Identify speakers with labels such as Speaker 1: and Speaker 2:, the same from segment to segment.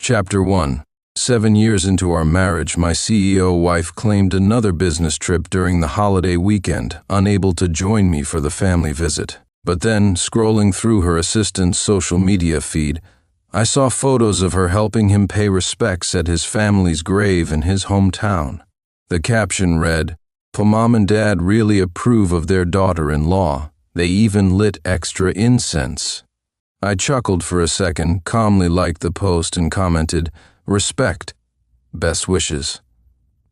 Speaker 1: Chapter 1. 7 years into our marriage, my CEO wife claimed another business trip during the holiday weekend, unable to join me for the family visit. But then, scrolling through her assistant's social media feed, I saw photos of her helping him pay respects at his family's grave in his hometown. The caption read, "For Mom and Dad really approve of their daughter-in-law. They even lit extra incense." I chuckled for a second, calmly liked the post and commented, "Respect. Best wishes."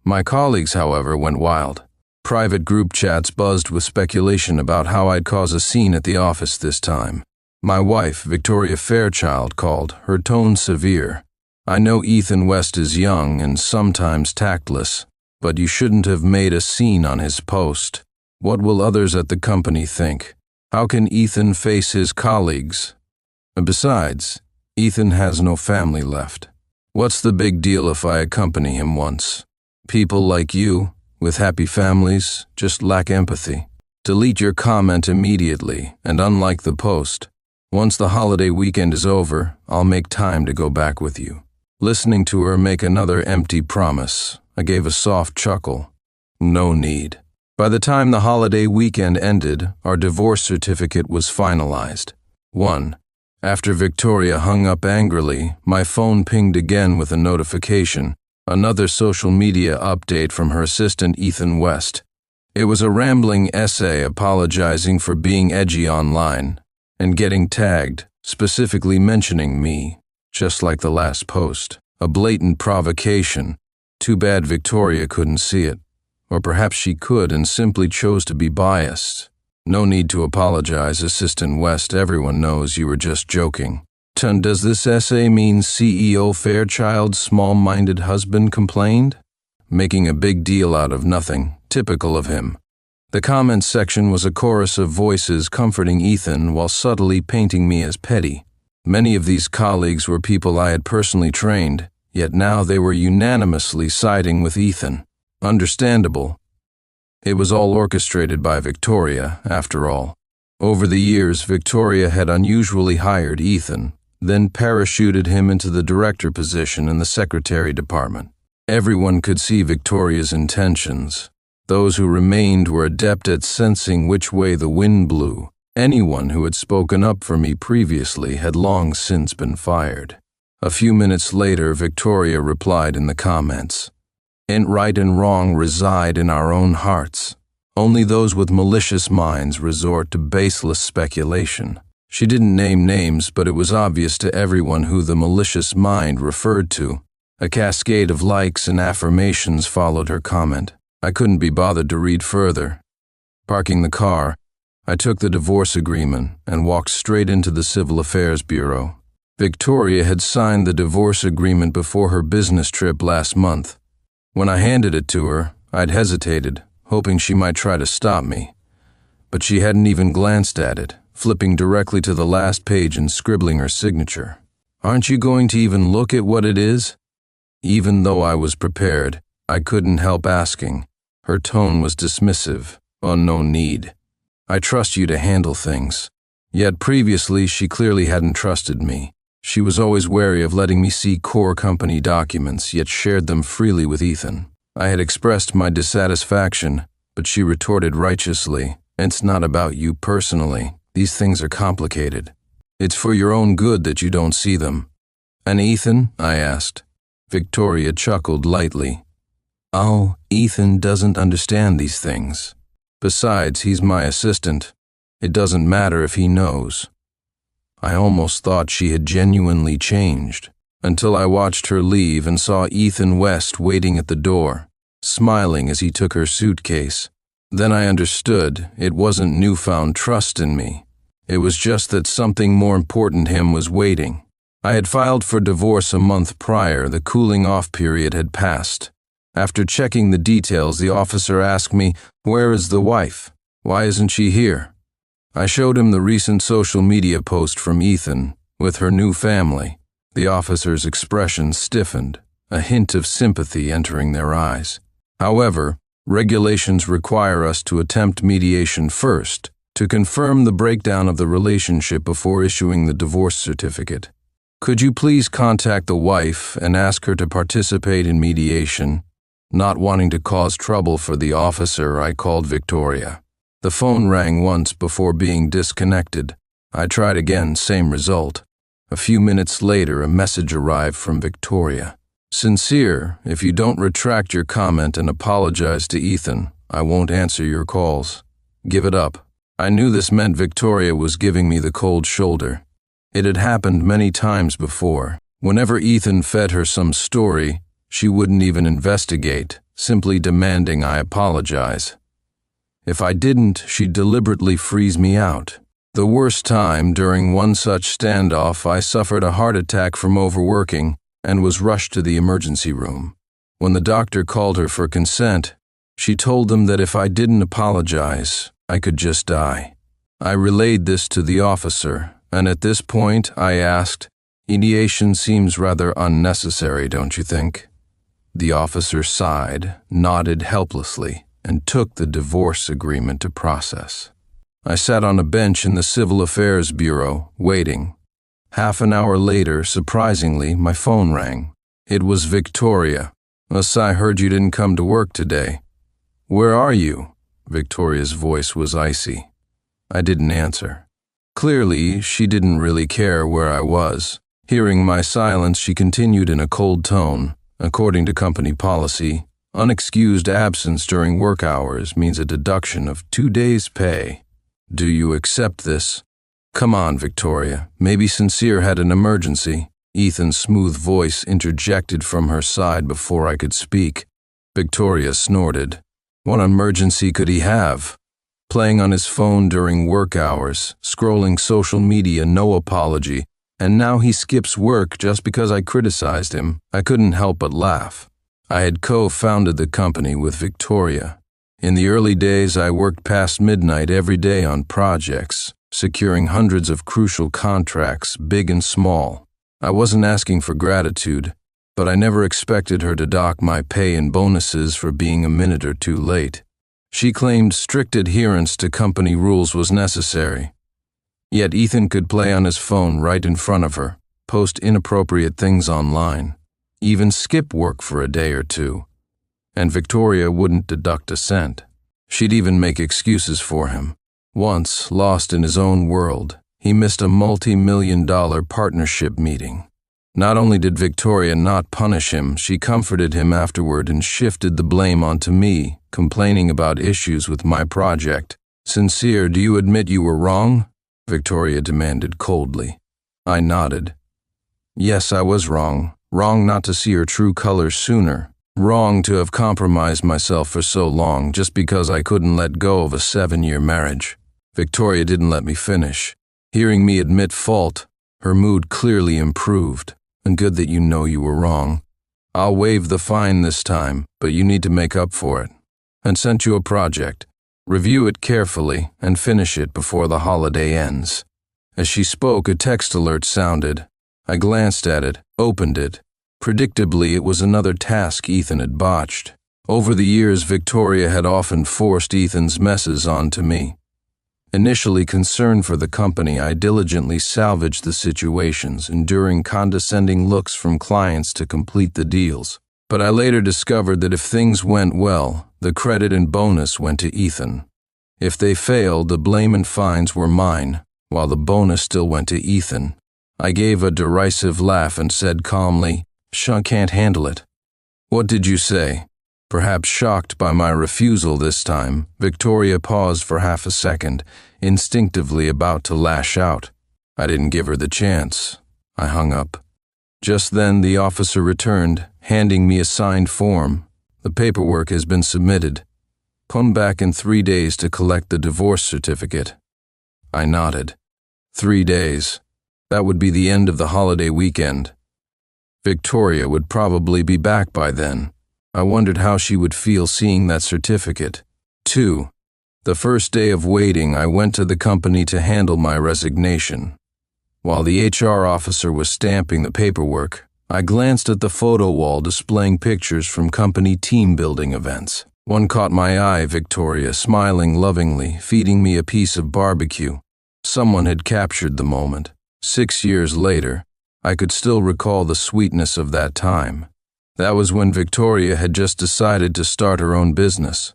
Speaker 1: My colleagues, however, went wild. Private group chats buzzed with speculation about how I'd cause a scene at the office this time. My wife, Victoria Fairchild, called, her tone severe. "I know Ethan West is young and sometimes tactless, but you shouldn't have made a scene on his post. What will others at the company think? How can Ethan face his colleagues? Besides, Ethan has no family left. What's the big deal if I accompany him once? People like you, with happy families, just lack empathy. Delete your comment immediately, and unlike the post. Once the holiday weekend is over, I'll make time to go back with you." Listening to her make another empty promise, I gave a soft chuckle. No need. By the time the holiday weekend ended, our divorce certificate was finalized. 1. After Victoria hung up angrily, my phone pinged again with a notification, another social media update from her assistant Ethan West. It was a rambling essay apologizing for being edgy online and getting tagged, specifically mentioning me, just like the last post. A blatant provocation. Too bad Victoria couldn't see it. Or perhaps she could and simply chose to be biased. No need to apologize, Assistant West. Everyone knows you were just joking. Does this essay mean CEO Fairchild's small-minded husband complained? Making a big deal out of nothing, typical of him. The comments section was a chorus of voices comforting Ethan while subtly painting me as petty. Many of these colleagues were people I had personally trained, yet now they were unanimously siding with Ethan. Understandable. It was all orchestrated by Victoria, after all. Over the years, Victoria had unusually hired Ethan, then parachuted him into the director position in the secretary department. Everyone could see Victoria's intentions. Those who remained were adept at sensing which way the wind blew. Anyone who had spoken up for me previously had long since been fired. A few minutes later, Victoria replied in the comments, "Right and wrong reside in our own hearts. Only those with malicious minds resort to baseless speculation." She didn't name names, but it was obvious to everyone who the malicious mind referred to. A cascade of likes and affirmations followed her comment. I couldn't be bothered to read further. Parking the car, I took the divorce agreement and walked straight into the Civil Affairs Bureau. Victoria had signed the divorce agreement before her business trip last month. When I handed it to her, I'd hesitated, hoping she might try to stop me. But she hadn't even glanced at it, flipping directly to the last page and scribbling her signature. "Aren't you going to even look at what it is?" Even though I was prepared, I couldn't help asking. Her tone was dismissive. "Oh, no need. I trust you to handle things." Yet previously, she clearly hadn't trusted me. She was always wary of letting me see core company documents, yet shared them freely with Ethan. I had expressed my dissatisfaction, but she retorted righteously, "It's not about you personally. These things are complicated. It's for your own good that you don't see them." "And Ethan?" I asked. Victoria chuckled lightly. "Oh, Ethan doesn't understand these things. Besides, he's my assistant. It doesn't matter if he knows." I almost thought she had genuinely changed, until I watched her leave and saw Ethan West waiting at the door, smiling as he took her suitcase. Then I understood it wasn't newfound trust in me. It was just that something more important to him was waiting. I had filed for divorce a month prior. The cooling-off period had passed. After checking the details, the officer asked me, "Where is the wife? Why isn't she here?" I showed him the recent social media post from Ethan, with her new family. The officer's expression stiffened, a hint of sympathy entering their eyes. However, regulations require us to attempt mediation first, to confirm the breakdown of the relationship before issuing the divorce certificate. Could you please contact the wife and ask her to participate in mediation? Not wanting to cause trouble for the officer, I called Victoria. The phone rang once before being disconnected. I tried again, same result. A few minutes later, a message arrived from Victoria. Sincere, if you don't retract your comment and apologize to Ethan, I won't answer your calls. Give it up. I knew this meant Victoria was giving me the cold shoulder. It had happened many times before. Whenever Ethan fed her some story, she wouldn't even investigate, simply demanding I apologize. If I didn't, she'd deliberately freeze me out. The worst time, during one such standoff, I suffered a heart attack from overworking and was rushed to the emergency room. When the doctor called her for consent, she told them that if I didn't apologize, I could just die. I relayed this to the officer, and at this point I asked, "Mediation seems rather unnecessary, don't you think?" The officer sighed, nodded helplessly, and took the divorce agreement to process. I sat on a bench in the Civil Affairs Bureau, waiting. Half an hour later, surprisingly, my phone rang. It was Victoria. "I heard you didn't come to work today." "Where are you?" Victoria's voice was icy. I didn't answer. Clearly, she didn't really care where I was. Hearing my silence, she continued in a cold tone. "According to company policy, unexcused absence during work hours means a deduction of 2 days' pay. Do you accept this?" "Come on, Victoria. Maybe Sincere had an emergency." Ethan's smooth voice interjected from her side before I could speak. Victoria snorted. What emergency could he have? Playing on his phone during work hours, scrolling social media, no apology, and now he skips work just because I criticized him. I couldn't help but laugh. I had co-founded the company with Victoria. In the early days, I worked past midnight every day on projects, securing hundreds of crucial contracts, big and small. I wasn't asking for gratitude, but I never expected her to dock my pay and bonuses for being a minute or two late. She claimed strict adherence to company rules was necessary. Yet Ethan could play on his phone right in front of her, post inappropriate things online, even skip work for a day or two. And Victoria wouldn't deduct a cent. She'd even make excuses for him. Once, lost in his own world, he missed a multi-million-dollar partnership meeting. Not only did Victoria not punish him, she comforted him afterward and shifted the blame onto me, complaining about issues with my project. "Sincere, do you admit you were wrong?" Victoria demanded coldly. I nodded. Yes, I was wrong. Wrong not to see her true colors sooner. Wrong to have compromised myself for so long just because I couldn't let go of a 7-year marriage. Victoria didn't let me finish. Hearing me admit fault, her mood clearly improved. And good that you know you were wrong. I'll waive the fine this time, but you need to make up for it. And sent you a project. Review it carefully and finish it before the holiday ends. As she spoke, a text alert sounded. I glanced at it, opened it. Predictably, it was another task Ethan had botched. Over the years, Victoria had often forced Ethan's messes onto me. Initially concerned for the company, I diligently salvaged the situations, enduring condescending looks from clients to complete the deals. But I later discovered that if things went well, the credit and bonus went to Ethan. If they failed, the blame and fines were mine, while the bonus still went to Ethan. I gave a derisive laugh and said calmly, "Sean can't handle it." "What did you say?" Perhaps shocked by my refusal this time, Victoria paused for half a second, instinctively about to lash out. I didn't give her the chance. I hung up. Just then the officer returned, handing me a signed form. "The paperwork has been submitted. Come back in 3 days to collect the divorce certificate." I nodded. 3 days. That would be the end of the holiday weekend. Victoria would probably be back by then. I wondered how she would feel seeing that certificate. 2. The first day of waiting, I went to the company to handle my resignation. While the HR officer was stamping the paperwork, I glanced at the photo wall displaying pictures from company team building events. One caught my eye, Victoria smiling lovingly, feeding me a piece of barbecue. Someone had captured the moment. 6 years later, I could still recall the sweetness of that time. That was when Victoria had just decided to start her own business.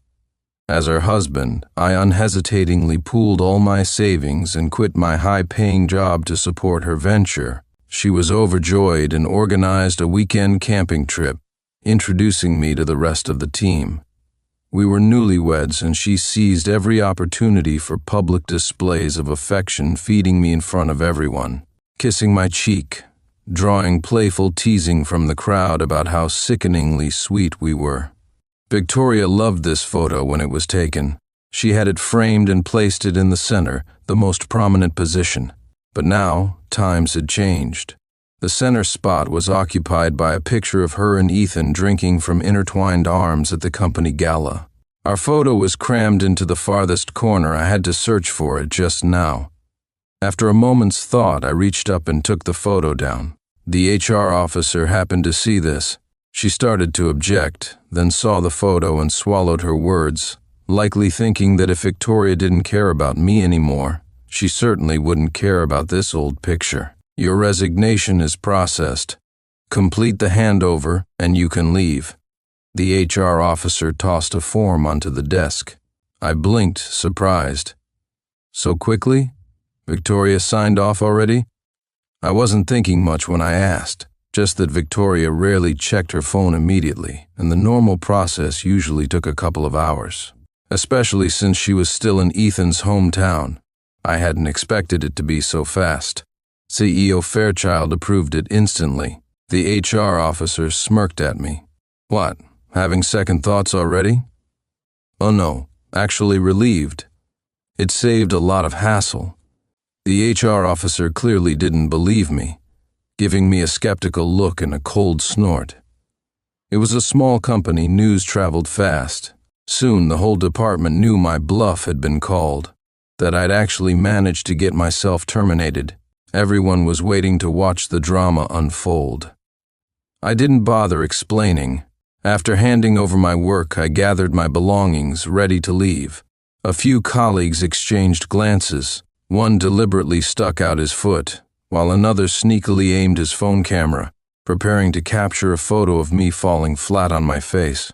Speaker 1: As her husband, I unhesitatingly pooled all my savings and quit my high-paying job to support her venture. She was overjoyed and organized a weekend camping trip, introducing me to the rest of the team. We were newlyweds, and she seized every opportunity for public displays of affection, feeding me in front of everyone, kissing my cheek, drawing playful teasing from the crowd about how sickeningly sweet we were. Victoria loved this photo when it was taken. She had it framed and placed it in the center, the most prominent position. But now, times had changed. The center spot was occupied by a picture of her and Ethan drinking from intertwined arms at the company gala. Our photo was crammed into the farthest corner. I had to search for it just now. After a moment's thought, I reached up and took the photo down. The HR officer happened to see this. She started to object, then saw the photo and swallowed her words, likely thinking that if Victoria didn't care about me anymore, she certainly wouldn't care about this old picture. Your resignation is processed. Complete the handover and you can leave. The HR officer tossed a form onto the desk. I blinked, surprised. So quickly? Victoria signed off already? I wasn't thinking much when I asked, just that Victoria rarely checked her phone immediately, and the normal process usually took a couple of hours, especially since she was still in Ethan's hometown. I hadn't expected it to be so fast. CEO Fairchild approved it instantly. The HR officer smirked at me. What, having second thoughts already? Oh no, actually relieved. It saved a lot of hassle. The HR officer clearly didn't believe me, giving me a skeptical look and a cold snort. It was a small company, news traveled fast. Soon the whole department knew my bluff had been called, that I'd actually managed to get myself terminated. Everyone was waiting to watch the drama unfold. I didn't bother explaining. After handing over my work, I gathered my belongings, ready to leave. A few colleagues exchanged glances. One deliberately stuck out his foot, while another sneakily aimed his phone camera, preparing to capture a photo of me falling flat on my face.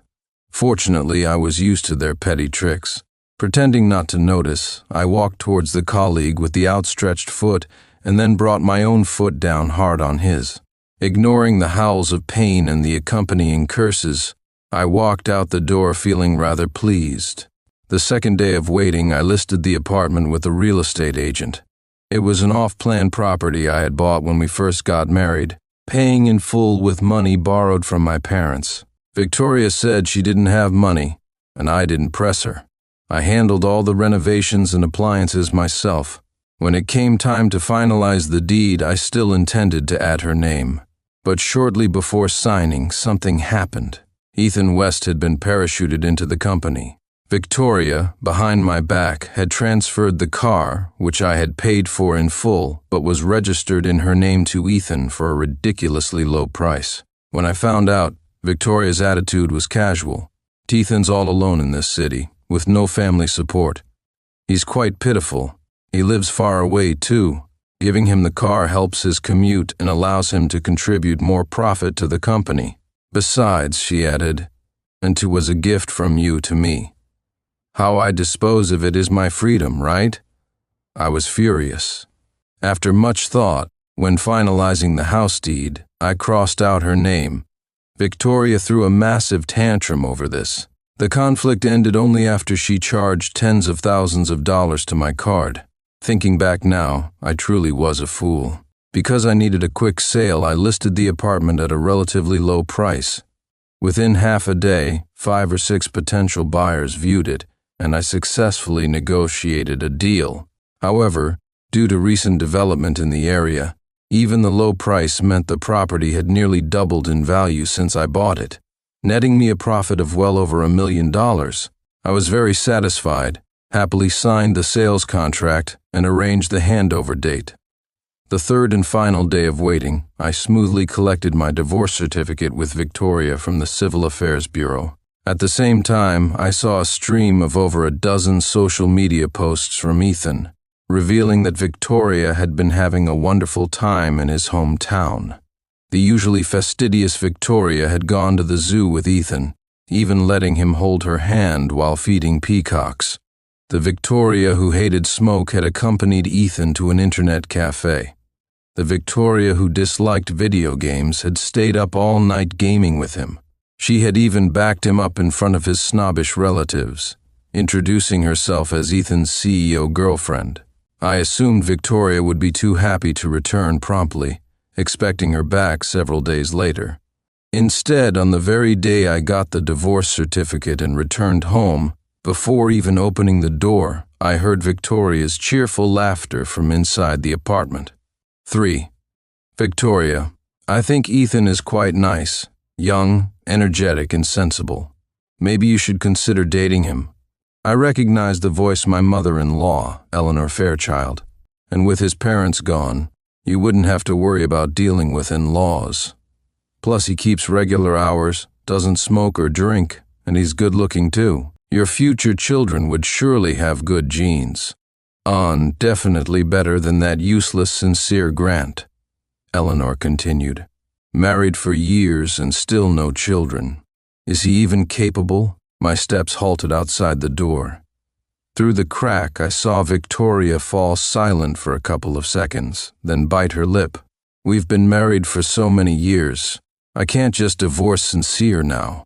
Speaker 1: Fortunately, I was used to their petty tricks. Pretending not to notice, I walked towards the colleague with the outstretched foot and then brought my own foot down hard on his. Ignoring the howls of pain and the accompanying curses, I walked out the door feeling rather pleased. The second day of waiting, I listed the apartment with a real estate agent. It was an off-plan property I had bought when we first got married, paying in full with money borrowed from my parents. Victoria said she didn't have money, and I didn't press her. I handled all the renovations and appliances myself. When it came time to finalize the deed, I still intended to add her name. But shortly before signing, something happened. Ethan West had been parachuted into the company. Victoria, behind my back, had transferred the car, which I had paid for in full, but was registered in her name to Ethan for a ridiculously low price. When I found out, Victoria's attitude was casual. Ethan's all alone in this city, with no family support. He's quite pitiful. He lives far away, too. Giving him the car helps his commute and allows him to contribute more profit to the company. Besides, she added, and it was a gift from you to me. How I dispose of it is my freedom, right? I was furious. After much thought, when finalizing the house deed, I crossed out her name. Victoria threw a massive tantrum over this. The conflict ended only after she charged tens of thousands of dollars to my card. Thinking back now, I truly was a fool. Because I needed a quick sale, I listed the apartment at a relatively low price. Within half a day, 5 or 6 potential buyers viewed it, and I successfully negotiated a deal. However, due to recent development in the area, even the low price meant the property had nearly doubled in value since I bought it, netting me a profit of well over $1 million. I was very satisfied, happily signed the sales contract, and arranged the handover date. The third and final day of waiting, I smoothly collected my divorce certificate with Victoria from the Civil Affairs Bureau. At the same time, I saw a stream of over a dozen social media posts from Ethan. revealing that Victoria had been having a wonderful time in his hometown. The usually fastidious Victoria had gone to the zoo with Ethan, even letting him hold her hand while feeding peacocks. The Victoria who hated smoke had accompanied Ethan to an internet cafe. The Victoria who disliked video games had stayed up all night gaming with him. She had even backed him up in front of his snobbish relatives, introducing herself as Ethan's CEO girlfriend. I assumed Victoria would be too happy to return promptly, expecting her back several days later. Instead, on the very day I got the divorce certificate and returned home, before even opening the door, I heard Victoria's cheerful laughter from inside the apartment. 3. Victoria, I think Ethan is quite nice, young, energetic, and sensible. Maybe you should consider dating him. I recognized the voice my mother-in-law, Eleanor Fairchild, and with his parents gone, you wouldn't have to worry about dealing with in-laws. Plus he keeps regular hours, doesn't smoke or drink, and he's good-looking too. Your future children would surely have good genes. Definitely better than that useless Sincere Grant, Eleanor continued. Married for years and still no children. Is he even capable? My steps halted outside the door. Through the crack, I saw Victoria fall silent for a couple of seconds, then bite her lip. We've been married for so many years. I can't just divorce Sincere now.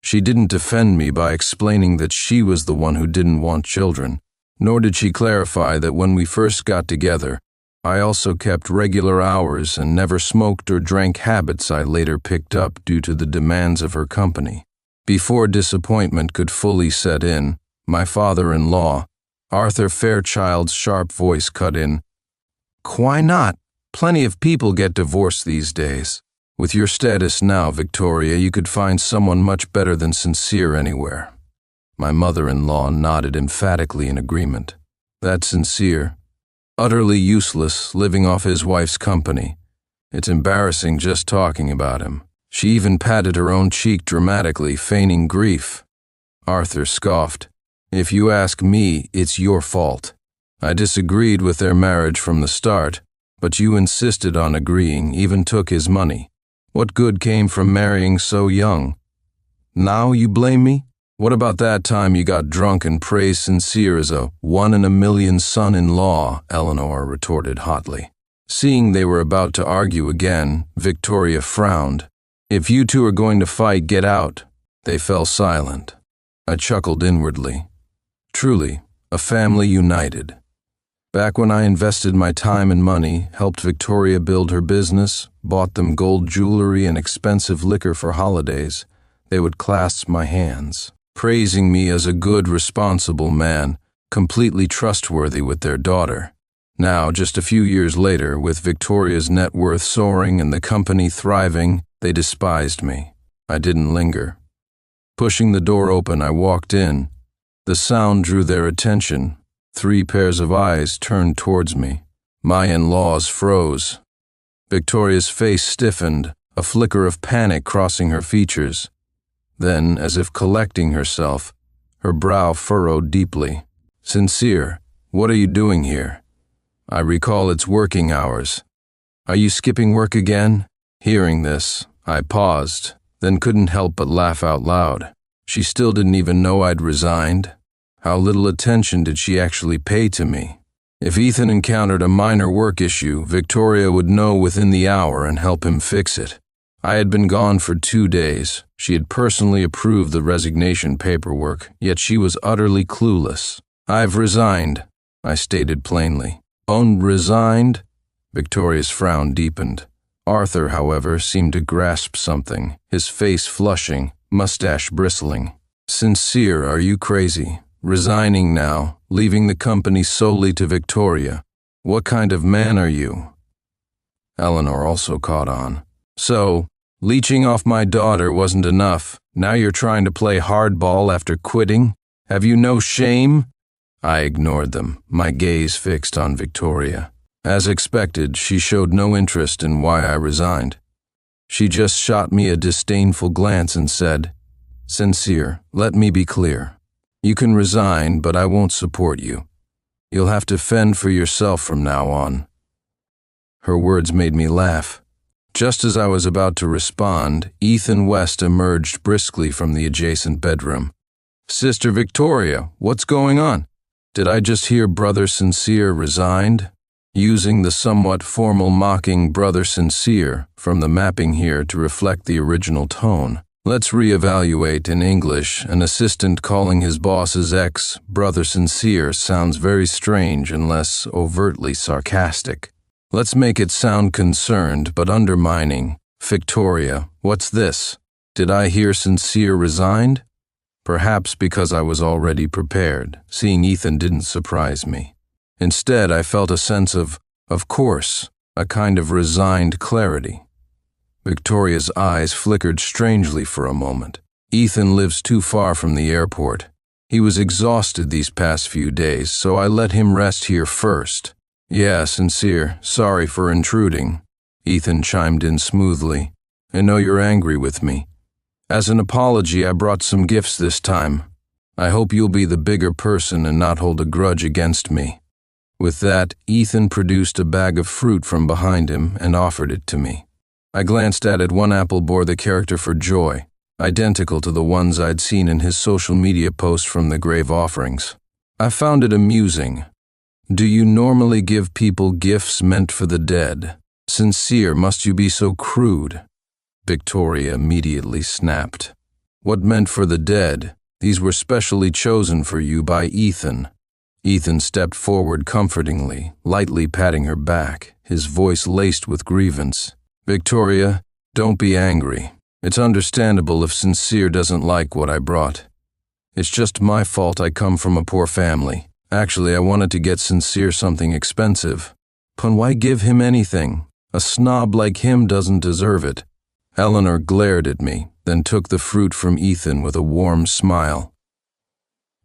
Speaker 1: She didn't defend me by explaining that she was the one who didn't want children, nor did she clarify that when we first got together, I also kept regular hours and never smoked or drank, habits I later picked up due to the demands of her company. Before disappointment could fully set in, my father-in-law, Arthur Fairchild's sharp voice cut in. Why not? Plenty of people get divorced these days. With your status now, Victoria, you could find someone much better than Sincere anywhere. My mother-in-law nodded emphatically in agreement. That's Sincere. Utterly useless, living off his wife's company. It's embarrassing just talking about him. She even patted her own cheek dramatically, feigning grief. Arthur scoffed. If you ask me, it's your fault. I disagreed with their marriage from the start, but you insisted on agreeing, even took his money. What good came from marrying so young? Now you blame me? What about that time you got drunk and praised Sincere as a one-in-a-million son-in-law? Eleanor retorted hotly. Seeing they were about to argue again, Victoria frowned. If you two are going to fight, get out. They fell silent. I chuckled inwardly. Truly, a family united. Back when I invested my time and money, helped Victoria build her business, bought them gold jewelry and expensive liquor for holidays, they would clasp my hands, praising me as a good, responsible man, completely trustworthy with their daughter. Now, just a few years later, with Victoria's net worth soaring and the company thriving, they despised me. I didn't linger. Pushing the door open, I walked in. The sound drew their attention. 3 pairs of eyes turned towards me. My in-laws froze. Victoria's face stiffened, a flicker of panic crossing her features. Then, as if collecting herself, her brow furrowed deeply. Sincere, what are you doing here? I recall it's working hours. Are you skipping work again? Hearing this, I paused, then couldn't help but laugh out loud. She still didn't even know I'd resigned. How little attention did she actually pay to me? If Ethan encountered a minor work issue, Victoria would know within the hour and help him fix it. I had been gone for 2 days. She had personally approved the resignation paperwork, yet she was utterly clueless. I've resigned, I stated plainly. Resigned? Victoria's frown deepened. Arthur, however, seemed to grasp something, his face flushing, mustache bristling. Sincere, are you crazy? Resigning now, leaving the company solely to Victoria. What kind of man are you? Eleanor also caught on. So, leeching off my daughter wasn't enough. Now you're trying to play hardball after quitting? Have you no shame? I ignored them, my gaze fixed on Victoria. As expected, she showed no interest in why I resigned. She just shot me a disdainful glance and said, Sincere, let me be clear. You can resign, but I won't support you. You'll have to fend for yourself from now on." Her words made me laugh. Just as I was about to respond, Ethan West emerged briskly from the adjacent bedroom. "Sister Victoria, what's going on? Did I just hear Brother Sincere resigned?" Using the somewhat formal mocking Brother Sincere from the mapping here to reflect the original tone. Let's reevaluate in English. An assistant calling his boss's ex Brother Sincere sounds very strange unless overtly sarcastic. Let's make it sound concerned but undermining. "Victoria, what's this? Did I hear Sincere resigned?" Perhaps because I was already prepared, seeing Ethan didn't surprise me. Instead, I felt a sense of course, a kind of resigned clarity. Victoria's eyes flickered strangely for a moment. Ethan lives too far from the airport. He was exhausted these past few days, so I let him rest here first. "Yeah, Sincere, sorry for intruding," Ethan chimed in smoothly. "I know you're angry with me. As an apology, I brought some gifts this time. I hope you'll be the bigger person and not hold a grudge against me." With that, Ethan produced a bag of fruit from behind him and offered it to me. I glanced at it. One apple bore the character for joy, identical to the ones I'd seen in his social media posts from the grave offerings. I found it amusing. "Do you normally give people gifts meant for the dead? Sincere, must you be so crude?" Victoria immediately snapped. "What meant for the dead? These were specially chosen for you by Ethan." Ethan stepped forward comfortingly, lightly patting her back, his voice laced with grievance. "Victoria, don't be angry. It's understandable if Sincere doesn't like what I brought. It's just my fault. I come from a poor family. Actually, I wanted to get Sincere something expensive. But why give him anything? A snob like him doesn't deserve it." Eleanor glared at me, then took the fruit from Ethan with a warm smile.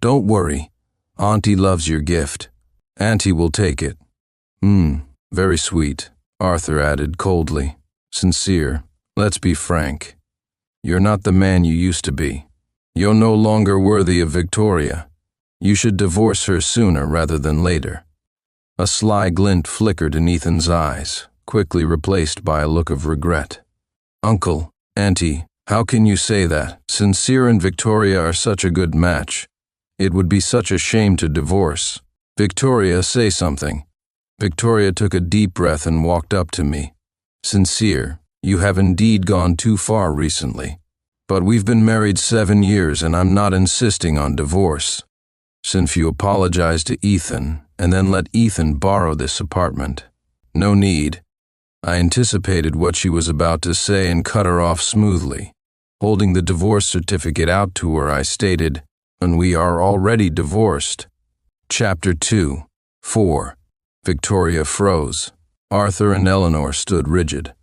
Speaker 1: "Don't worry. Auntie loves your gift. Auntie will take it." Very sweet," Arthur added coldly. "Sincere, let's be frank. You're not the man you used to be. You're no longer worthy of Victoria. You should divorce her sooner rather than later." A sly glint flickered in Ethan's eyes, quickly replaced by a look of regret. "Uncle, Auntie, how can you say that? Sincere and Victoria are such a good match. It would be such a shame to divorce. Victoria, say something." Victoria took a deep breath and walked up to me. "Sincere, you have indeed gone too far recently. But we've been married 7 years and I'm not insisting on divorce. Since you apologize to Ethan and then let Ethan borrow this apartment. No need." I anticipated what she was about to say and cut her off smoothly. Holding the divorce certificate out to her, I stated, "And we are already divorced." Chapter 2. 4. Victoria froze. Arthur and Eleanor stood rigid.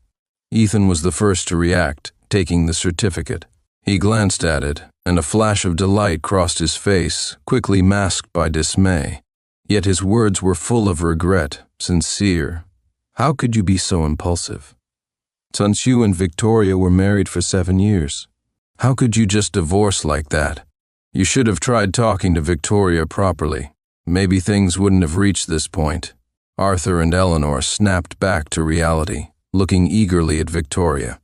Speaker 1: Ethan was the first to react, taking the certificate. He glanced at it, and a flash of delight crossed his face, quickly masked by dismay. Yet his words were full of regret. "Sincere, how could you be so impulsive? Since you and Victoria were married for 7 years, how could you just divorce like that? You should have tried talking to Victoria properly. Maybe things wouldn't have reached this point." Arthur and Eleanor snapped back to reality, looking eagerly at Victoria.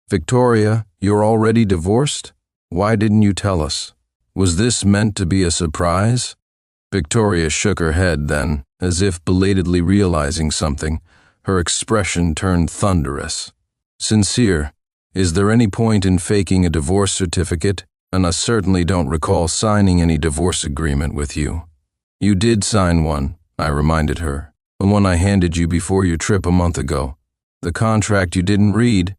Speaker 1: "Victoria, you're already divorced? Why didn't you tell us? Was this meant to be a surprise?" Victoria shook her head then, as if belatedly realizing something. Her expression turned thunderous. "Sincere, is there any point in faking a divorce certificate? And I certainly don't recall signing any divorce agreement with you." "You did sign one," I reminded her. "The one I handed you before your trip a month ago. The contract you didn't read.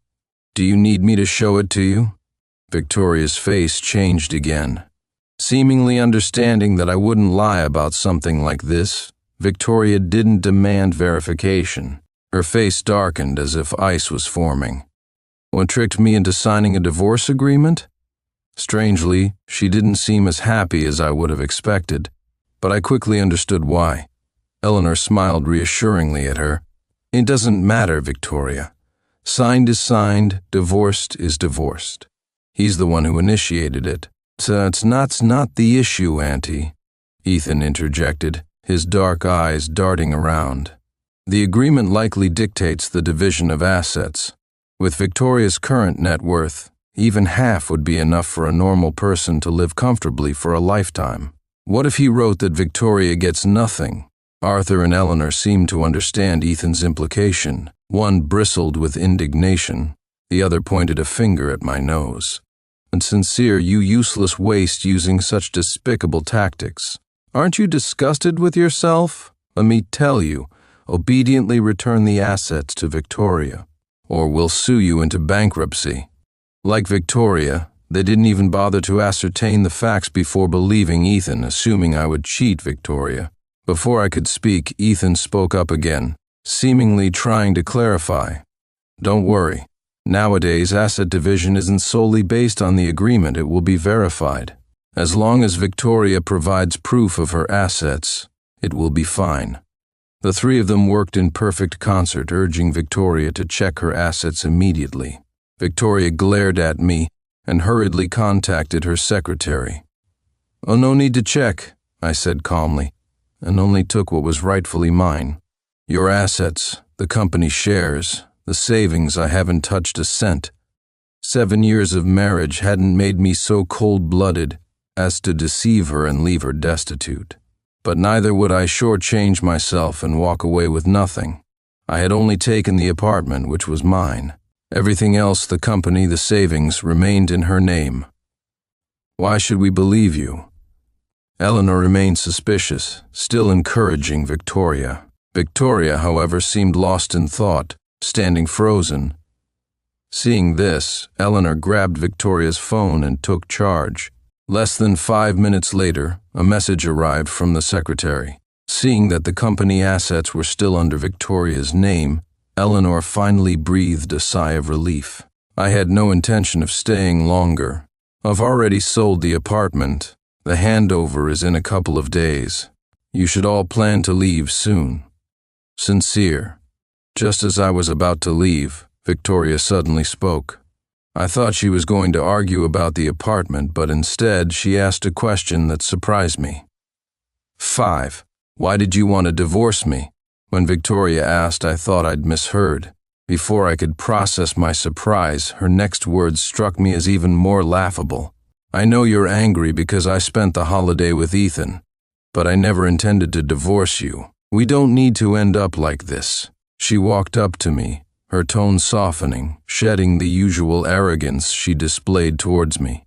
Speaker 1: Do you need me to show it to you?" Victoria's face changed again. Seemingly understanding that I wouldn't lie about something like this, Victoria didn't demand verification. Her face darkened as if ice was forming. "What tricked me into signing a divorce agreement?" Strangely, she didn't seem as happy as I would have expected, but I quickly understood why. Eleanor smiled reassuringly at her. "It doesn't matter, Victoria. Signed is signed, divorced is divorced. He's the one who initiated it. So it's not the issue, Auntie," Ethan interjected, his dark eyes darting around. The agreement likely dictates the division of assets. With Victoria's current net worth, even half would be enough for a normal person to live comfortably for a lifetime. What if he wrote that Victoria gets nothing? Arthur and Eleanor seemed to understand Ethan's implication. One bristled with indignation, the other pointed a finger at my nose. "And Sincere, you useless waste using such despicable tactics. Aren't you disgusted with yourself? Let me tell you, obediently return the assets to Victoria, or we'll sue you into bankruptcy." Like Victoria, they didn't even bother to ascertain the facts before believing Ethan, assuming I would cheat Victoria. Before I could speak, Ethan spoke up again, seemingly trying to clarify. "Don't worry. Nowadays, asset division isn't solely based on the agreement, it will be verified. As long as Victoria provides proof of her assets, it will be fine." The three of them worked in perfect concert, urging Victoria to check her assets immediately. Victoria glared at me and hurriedly contacted her secretary. "Oh, no need to check," I said calmly, and only took what was rightfully mine. "Your assets, the company shares, the savings, I haven't touched a cent. 7 years of marriage hadn't made me so cold-blooded as to deceive her and leave her destitute. But neither would I shortchange myself and walk away with nothing. I had only taken the apartment, which was mine. Everything else, the company, the savings, remained in her name. Why should we believe you?" Eleanor remained suspicious, still encouraging Victoria. Victoria, however, seemed lost in thought, standing frozen. Seeing this, Eleanor grabbed Victoria's phone and took charge. Less than 5 minutes later, a message arrived from the secretary. Seeing that the company assets were still under Victoria's name, Eleanor finally breathed a sigh of relief. I had no intention of staying longer. I've already sold the apartment. The handover is in a couple of days. You should all plan to leave soon. Sincere. Just as I was about to leave, Victoria suddenly spoke. I thought she was going to argue about the apartment, but instead she asked a question that surprised me. 5. Why did you want to divorce me? When Victoria asked, I thought I'd misheard. Before I could process my surprise, her next words struck me as even more laughable. I know you're angry because I spent the holiday with Ethan, but I never intended to divorce you. We don't need to end up like this. She walked up to me, her tone softening, shedding the usual arrogance she displayed towards me.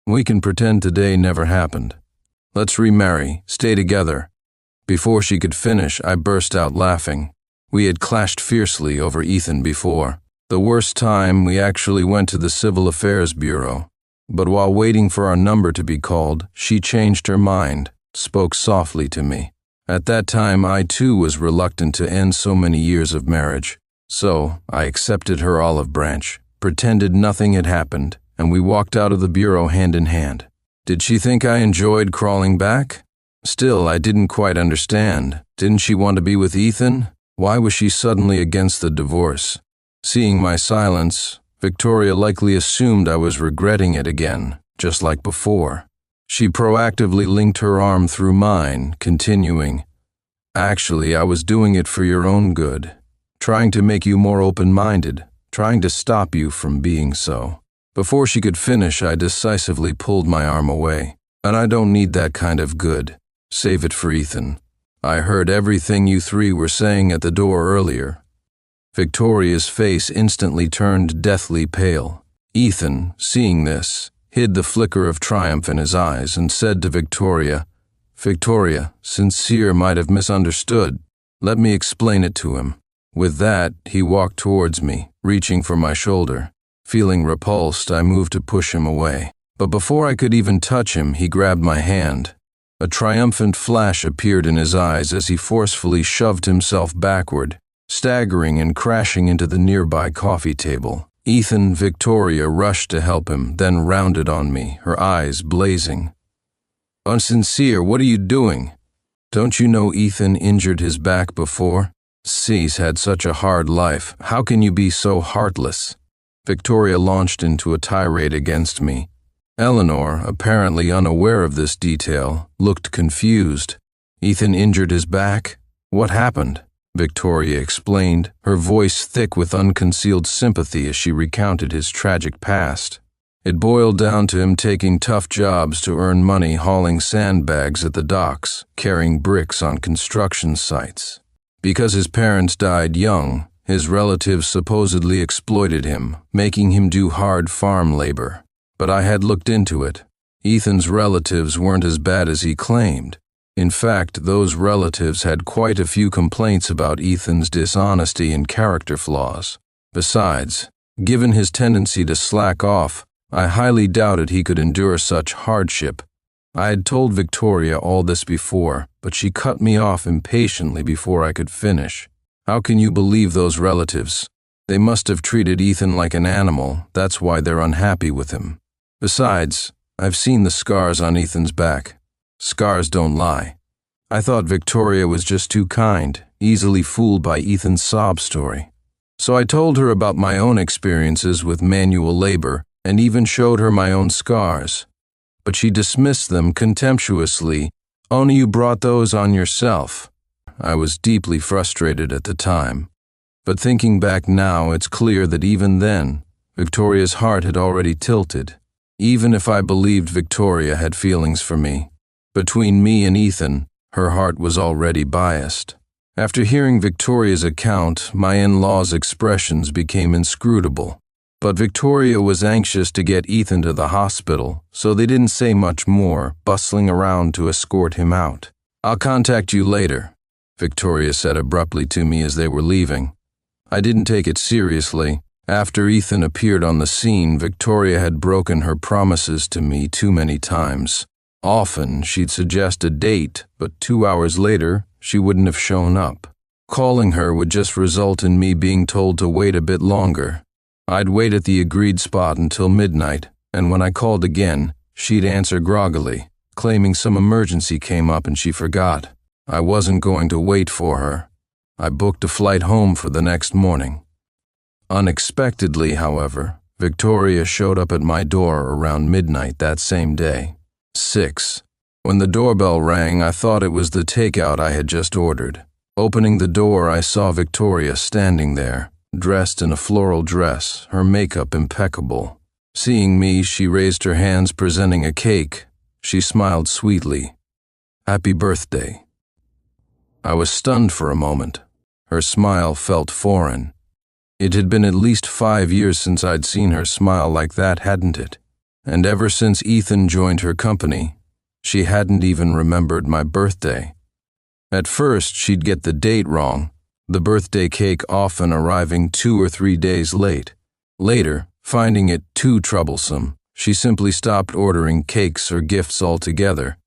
Speaker 1: We can pretend today never happened. Let's remarry, stay together. Before she could finish, I burst out laughing. We had clashed fiercely over Ethan before. The worst time, we actually went to the Civil Affairs Bureau. But while waiting for our number to be called, she changed her mind, spoke softly to me. At that time, I too was reluctant to end so many years of marriage. So, I accepted her olive branch, pretended nothing had happened, and we walked out of the bureau hand in hand. Did she think I enjoyed crawling back? Still, I didn't quite understand. Didn't she want to be with Ethan? Why was she suddenly against the divorce? Seeing my silence, Victoria likely assumed I was regretting it again, just like before. She proactively linked her arm through mine, continuing, "Actually, I was doing it for your own good. Trying to make you more open-minded, trying to stop you from being so." Before she could finish, I decisively pulled my arm away. "And I don't need that kind of good. Save it for Ethan. I heard everything you three were saying at the door earlier." Victoria's face instantly turned deathly pale. Ethan, seeing this, hid the flicker of triumph in his eyes and said to Victoria, "Victoria, Sincere might have misunderstood. Let me explain it to him." With that, he walked towards me, reaching for my shoulder. Feeling repulsed, I moved to push him away. But before I could even touch him, he grabbed my hand. A triumphant flash appeared in his eyes as he forcefully shoved himself backward, staggering and crashing into the nearby coffee table. Ethan, Victoria rushed to help him, then rounded on me, her eyes blazing. "Unsincere, what are you doing? Don't you know Ethan injured his back before? He's had such a hard life. How can you be so heartless?" Victoria launched into a tirade against me. Eleanor, apparently unaware of this detail, looked confused. Ethan injured his back? What happened? Victoria explained, her voice thick with unconcealed sympathy as she recounted his tragic past. It boiled down to him taking tough jobs to earn money hauling sandbags at the docks, carrying bricks on construction sites. Because his parents died young, his relatives supposedly exploited him, making him do hard farm labor. But I had looked into it. Ethan's relatives weren't as bad as he claimed. In fact, those relatives had quite a few complaints about Ethan's dishonesty and character flaws. Besides, given his tendency to slack off, I highly doubted he could endure such hardship. I had told Victoria all this before, but she cut me off impatiently before I could finish. How can you believe those relatives? They must have treated Ethan like an animal, that's why they're unhappy with him. Besides, I've seen the scars on Ethan's back. Scars don't lie. I thought Victoria was just too kind, easily fooled by Ethan's sob story. So I told her about my own experiences with manual labor and even showed her my own scars. But she dismissed them contemptuously. Only you brought those on yourself. I was deeply frustrated at the time. But thinking back now, it's clear that even then, Victoria's heart had already tilted. Even if I believed Victoria had feelings for me, between me and Ethan, her heart was already biased. After hearing Victoria's account, my in-laws' expressions became inscrutable. But Victoria was anxious to get Ethan to the hospital, so they didn't say much more, bustling around to escort him out. "I'll contact you later," Victoria said abruptly to me as they were leaving. I didn't take it seriously. After Ethan appeared on the scene, Victoria had broken her promises to me too many times. Often, she'd suggest a date, but 2 hours later, she wouldn't have shown up. Calling her would just result in me being told to wait a bit longer. I'd wait at the agreed spot until midnight, and when I called again, she'd answer groggily, claiming some emergency came up and she forgot. I wasn't going to wait for her. I booked a flight home for the next morning. Unexpectedly, however, Victoria showed up at my door around midnight that same day. 6. When the doorbell rang, I thought it was the takeout I had just ordered. Opening the door, I saw Victoria standing there, dressed in a floral dress, her makeup impeccable. Seeing me, she raised her hands presenting a cake. She smiled sweetly. "Happy birthday." I was stunned for a moment. Her smile felt foreign. It had been at least 5 years since I'd seen her smile like that, hadn't it? And ever since Ethan joined her company, she hadn't even remembered my birthday. At first, she'd get the date wrong, the birthday cake often arriving 2 or 3 days late. Later, finding it too troublesome, she simply stopped ordering cakes or gifts altogether.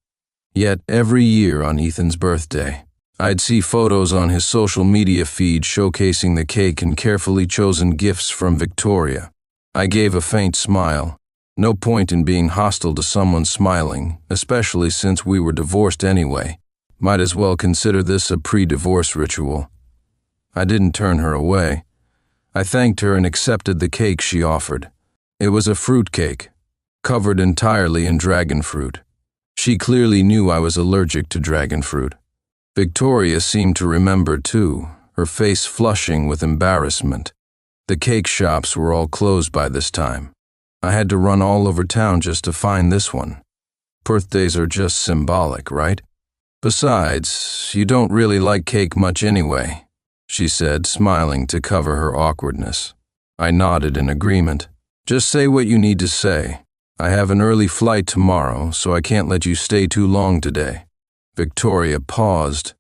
Speaker 1: Yet every year on Ethan's birthday, I'd see photos on his social media feed showcasing the cake and carefully chosen gifts from Victoria. I gave a faint smile. No point in being hostile to someone smiling, especially since we were divorced anyway. Might as well consider this a pre-divorce ritual. I didn't turn her away. I thanked her and accepted the cake she offered. It was a fruit cake, covered entirely in dragon fruit. She clearly knew I was allergic to dragon fruit. Victoria seemed to remember too, her face flushing with embarrassment. The cake shops were all closed by this time. I had to run all over town just to find this one. Birthdays are just symbolic, right? Besides, you don't really like cake much anyway, she said, smiling to cover her awkwardness. I nodded in agreement. Just say what you need to say. I have an early flight tomorrow, so I can't let you stay too long today. Victoria paused.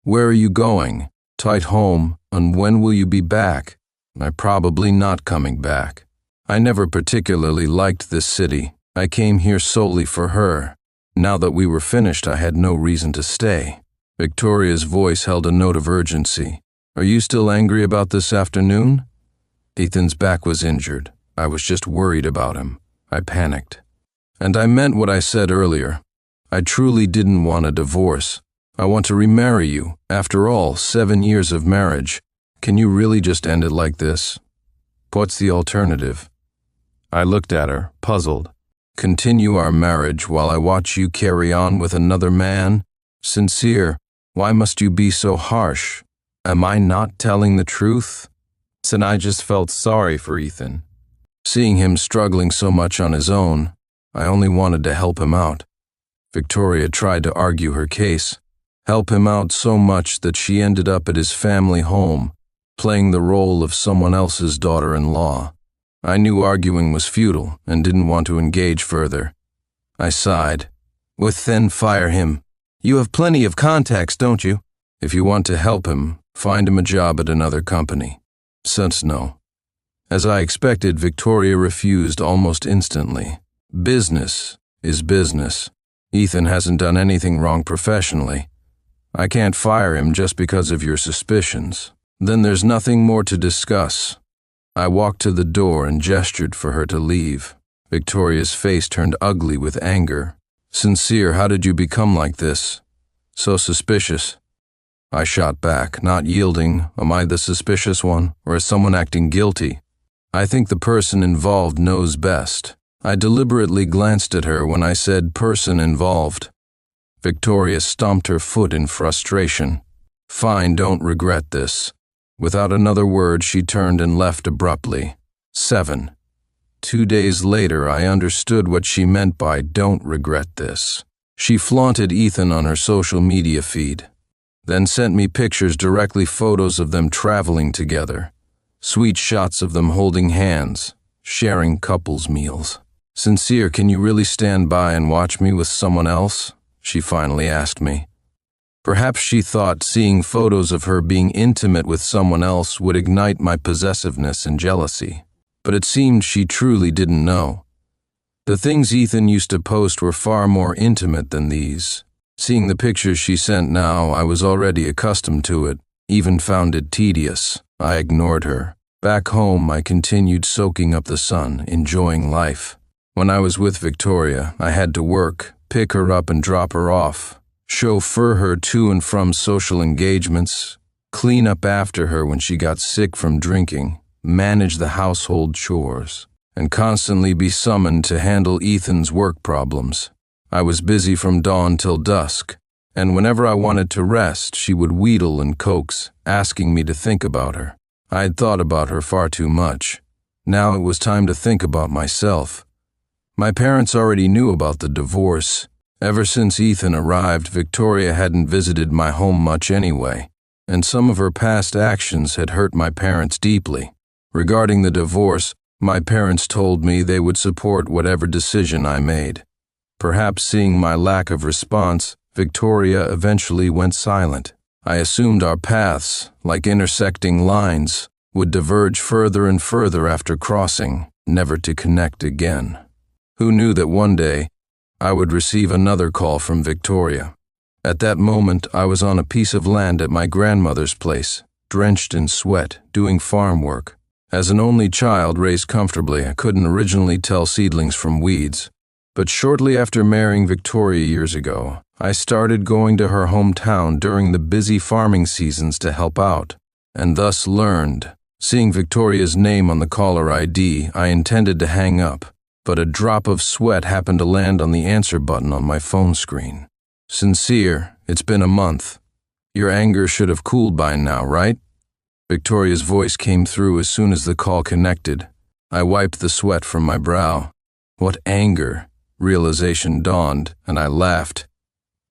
Speaker 1: Where are you going? Tight home, and when will you be back? I'm probably not coming back. I never particularly liked this city. I came here solely for her. Now that we were finished, I had no reason to stay. Victoria's voice held a note of urgency. Are you still angry about this afternoon? Ethan's back was injured. I was just worried about him. I panicked. And I meant what I said earlier. I truly didn't want a divorce. I want to remarry you. After all, 7 years of marriage. Can you really just end it like this? What's the alternative? I looked at her, puzzled. Continue our marriage while I watch you carry on with another man? Sincere, Why must you be so harsh? Am I not telling the truth? And I just felt sorry for Ethan. Seeing him struggling so much on his own, I only wanted to help him out. Victoria tried to argue her case, help him out so much that she ended up at his family home, playing the role of someone else's daughter-in-law. I knew arguing was futile and didn't want to engage further. I sighed. Then fire him. You have plenty of contacts, don't you? If you want to help him, find him a job at another company. Since no. As I expected, Victoria refused almost instantly. Business is business. Ethan hasn't done anything wrong professionally. I can't fire him just because of your suspicions. Then there's nothing more to discuss. I walked to the door and gestured for her to leave. Victoria's face turned ugly with anger. Sincere, how did you become like this? So suspicious. I shot back, not yielding. Am I the suspicious one, or is someone acting guilty? I think the person involved knows best. I deliberately glanced at her when I said person involved. Victoria stomped her foot in frustration. Fine, don't regret this. Without another word, she turned and left abruptly. 7. 2 days later, I understood what she meant by don't regret this. She flaunted Ethan on her social media feed, then sent me pictures, directly photos of them traveling together, sweet shots of them holding hands, sharing couples meals. Sincere, can you really stand by and watch me with someone else? She finally asked me. Perhaps she thought seeing photos of her being intimate with someone else would ignite my possessiveness and jealousy, but it seemed she truly didn't know. The things Ethan used to post were far more intimate than these. Seeing the pictures she sent now, I was already accustomed to it, even found it tedious. I ignored her. Back home, I continued soaking up the sun, enjoying life. When I was with Victoria, I had to work, pick her up and drop her off, chauffeur her to and from social engagements, clean up after her when she got sick from drinking, manage the household chores, and constantly be summoned to handle Ethan's work problems. I was busy from dawn till dusk, and whenever I wanted to rest, she would wheedle and coax, asking me to think about her. I had thought about her far too much. Now it was time to think about myself. My parents already knew about the divorce. Ever since Ethan arrived, Victoria hadn't visited my home much anyway, and some of her past actions had hurt my parents deeply. Regarding the divorce, my parents told me they would support whatever decision I made. Perhaps seeing my lack of response, Victoria eventually went silent. I assumed our paths, like intersecting lines, would diverge further and further after crossing, never to connect again. Who knew that one day I would receive another call from Victoria? At that moment, I was on a piece of land at my grandmother's place, drenched in sweat, doing farm work. As an only child raised comfortably, I couldn't originally tell seedlings from weeds. But shortly after marrying Victoria years ago, I started going to her hometown during the busy farming seasons to help out, and thus learned. Seeing Victoria's name on the caller ID, I intended to hang up, but a drop of sweat happened to land on the answer button on my phone screen. Sincere, it's been a month. Your anger should have cooled by now, right? Victoria's voice came through as soon as the call connected. I wiped the sweat from my brow. What anger? Realization dawned, and I laughed.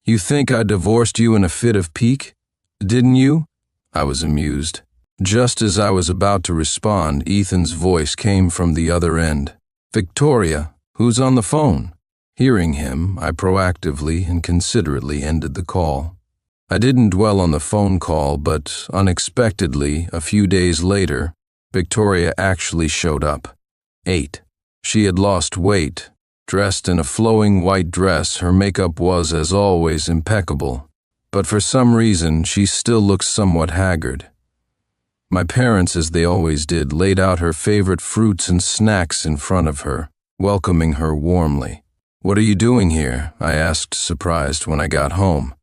Speaker 1: You think I divorced you in a fit of pique? Didn't you? I was amused. Just as I was about to respond, Ethan's voice came from the other end. Victoria, who's on the phone? Hearing him, I proactively and considerately ended the call. I didn't dwell on the phone call, but unexpectedly, a few days later, Victoria actually showed up. 8. She had lost weight. Dressed in a flowing white dress, her makeup was, as always, impeccable. But for some reason, she still looked somewhat haggard. My parents, as they always did, laid out her favorite fruits and snacks in front of her, welcoming her warmly. What are you doing here? I asked, surprised, when I got home.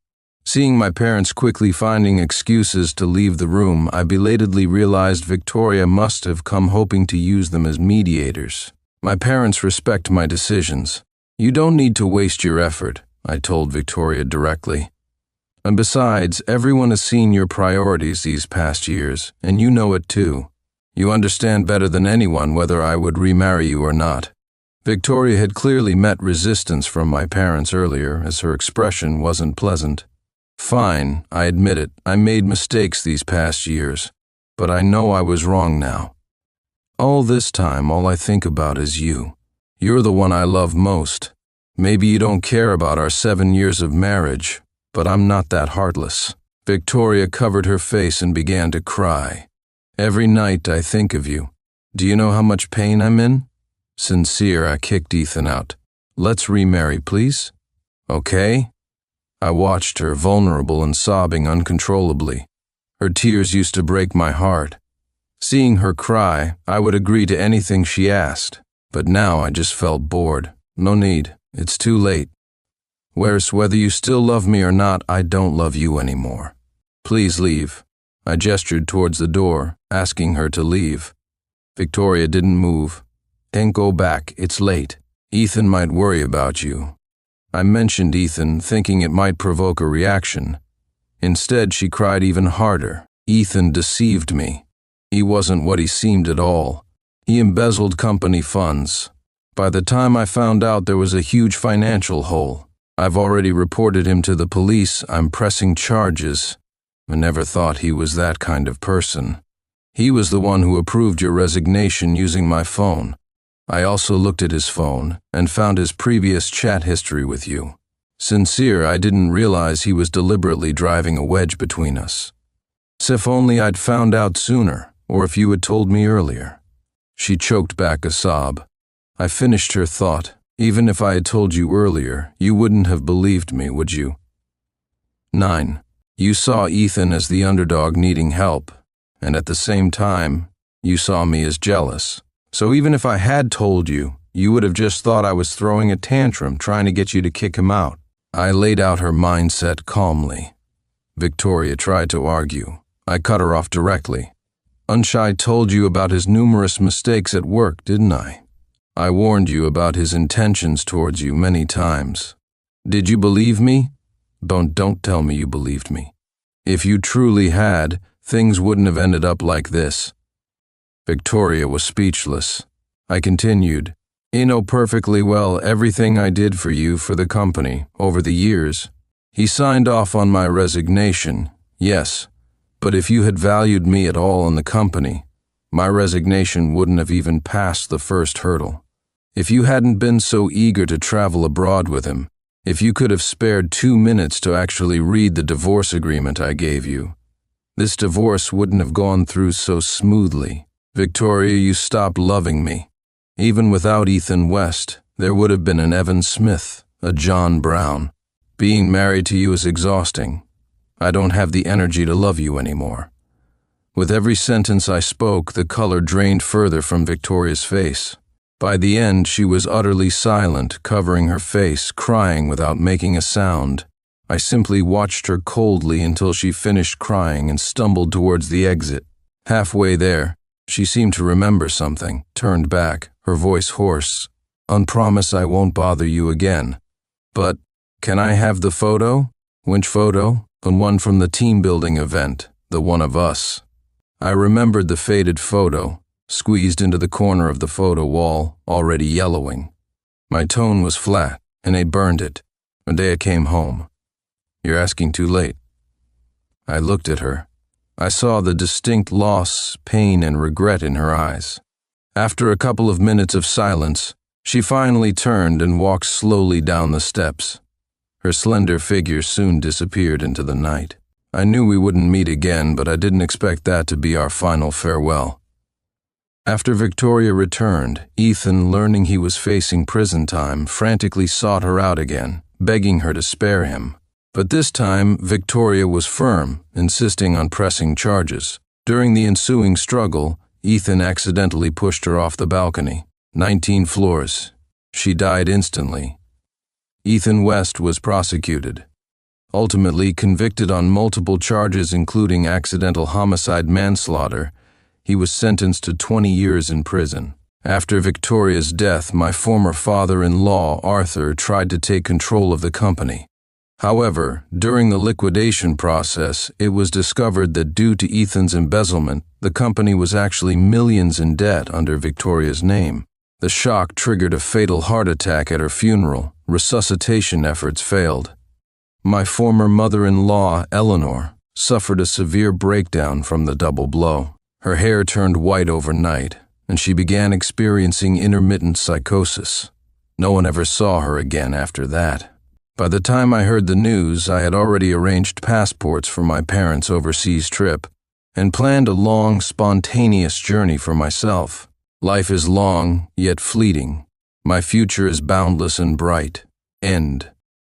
Speaker 1: Seeing my parents quickly finding excuses to leave the room, I belatedly realized Victoria must have come hoping to use them as mediators. My parents respect my decisions. You don't need to waste your effort, I told Victoria directly. And besides, everyone has seen your priorities these past years, and you know it too. You understand better than anyone whether I would remarry you or not. Victoria had clearly met resistance from my parents earlier, as her expression wasn't pleasant. Fine, I admit it, I made mistakes these past years, but I know I was wrong now. All this time, all I think about is you. You're the one I love most. Maybe you don't care about our 7 years of marriage, but I'm not that heartless. Victoria covered her face and began to cry. Every night I think of you. Do you know how much pain I'm in? Sincere, I kicked Ethan out. Let's remarry, please. Okay? I watched her, vulnerable and sobbing uncontrollably. Her tears used to break my heart. Seeing her cry, I would agree to anything she asked. But now I just felt bored. No need. It's too late. Whether you still love me or not, I don't love you anymore. Please leave. I gestured towards the door, asking her to leave. Victoria didn't move. Don't go back, it's late. Ethan might worry about you. I mentioned Ethan, thinking it might provoke a reaction. Instead, she cried even harder. Ethan deceived me. He wasn't what he seemed at all. He embezzled company funds. By the time I found out, there was a huge financial hole. I've already reported him to the police. I'm pressing charges. I never thought he was that kind of person. He was the one who approved your resignation using my phone. I also looked at his phone and found his previous chat history with you. Sincere, I didn't realize he was deliberately driving a wedge between us. If only I'd found out sooner, or if you had told me earlier. She choked back a sob. I finished her thought. Even if I had told you earlier, you wouldn't have believed me, would you? 9. You saw Ethan as the underdog needing help, and at the same time, you saw me as jealous. So even if I had told you, you would have just thought I was throwing a tantrum trying to get you to kick him out. I laid out her mindset calmly. Victoria tried to argue. I cut her off directly. Unshai told you about his numerous mistakes at work, didn't I? I warned you about his intentions towards you many times. Did you believe me? Don't tell me you believed me. If you truly had, things wouldn't have ended up like this. Victoria was speechless. I continued, You know perfectly well everything I did for you for the company over the years. He signed off on my resignation, yes, but if you had valued me at all in the company, my resignation wouldn't have even passed the first hurdle. If you hadn't been so eager to travel abroad with him, if you could have spared 2 minutes to actually read the divorce agreement I gave you, this divorce wouldn't have gone through so smoothly. Victoria, you stopped loving me. Even without Ethan West, there would have been an Evan Smith, a John Brown. Being married to you is exhausting. I don't have the energy to love you anymore. With every sentence I spoke, the color drained further from Victoria's face. By the end, she was utterly silent, covering her face, crying without making a sound. I simply watched her coldly until she finished crying and stumbled towards the exit. Halfway there, she seemed to remember something, turned back, her voice hoarse. On promise I won't bother you again. But, can I have the photo? Which photo? The one from the team building event, the one of us. I remembered the faded photo, squeezed into the corner of the photo wall, already yellowing. My tone was flat, and I burned it. Medea came home. You're asking too late. I looked at her. I saw the distinct loss, pain, and regret in her eyes. After a couple of minutes of silence, she finally turned and walked slowly down the steps. Her slender figure soon disappeared into the night. I knew we wouldn't meet again, but I didn't expect that to be our final farewell. After Victoria returned, Ethan, learning he was facing prison time, frantically sought her out again, begging her to spare him. But this time, Victoria was firm, insisting on pressing charges. During the ensuing struggle, Ethan accidentally pushed her off the balcony. 19 floors. She died instantly. Ethan West was prosecuted. Ultimately convicted on multiple charges including accidental homicide manslaughter, he was sentenced to 20 years in prison. After Victoria's death, my former father-in-law, Arthur, tried to take control of the company. However, during the liquidation process, it was discovered that due to Ethan's embezzlement, the company was actually millions in debt under Victoria's name. The shock triggered a fatal heart attack at her funeral. Resuscitation efforts failed. My former mother-in-law, Eleanor, suffered a severe breakdown from the double blow. Her hair turned white overnight, and she began experiencing intermittent psychosis. No one ever saw her again after that. By the time I heard the news, I had already arranged passports for my parents' overseas trip and planned a long, spontaneous journey for myself. Life is long, yet fleeting. My future is boundless and bright. End.